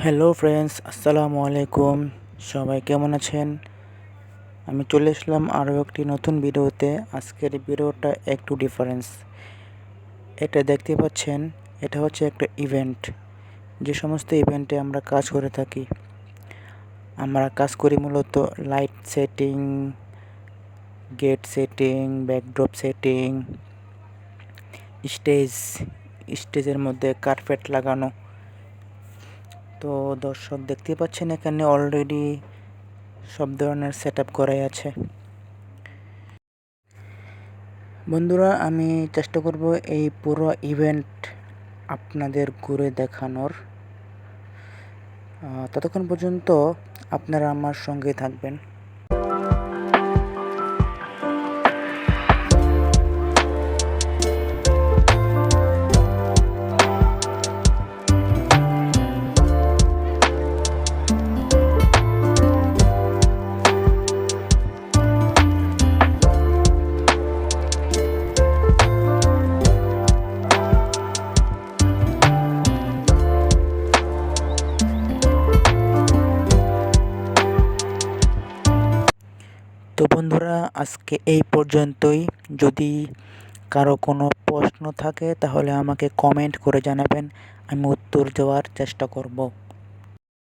Hello friends, আসসালামু আলাইকুম। সবাই কেমন আছেন? আমি চলে আসলাম আরও একটি নতুন ভিডিওতে। আজকের ভিডিওটা একটু ডিফারেন্স। এটা দেখতে পাচ্ছেন, এটা হচ্ছে একটা ইভেন্ট। যে সমস্ত ইভেন্টে আমরা কাজ করে থাকি, আমরা কাজ করি মূলত light setting, gate setting, backdrop setting, স্টেজের মধ্যে কার্পেট লাগানো। তো দর্শক দেখতে পাচ্ছেন এখানে অলরেডি সব ধরনের সেট আপ করাই আছে। বন্ধুরা, আমি চেষ্টা করব এই পুরো ইভেন্ট আপনাদের ঘুরে দেখানোর। ততক্ষণ পর্যন্ত আপনারা আমার সঙ্গে থাকবেন। তো বন্ধুরা, আজকে এই পর্যন্তই। যদি কারো কোনো প্রশ্ন থাকে তাহলে আমাকে কমেন্ট করে জানাবেন, আমি উত্তর দেওয়ার চেষ্টা করব।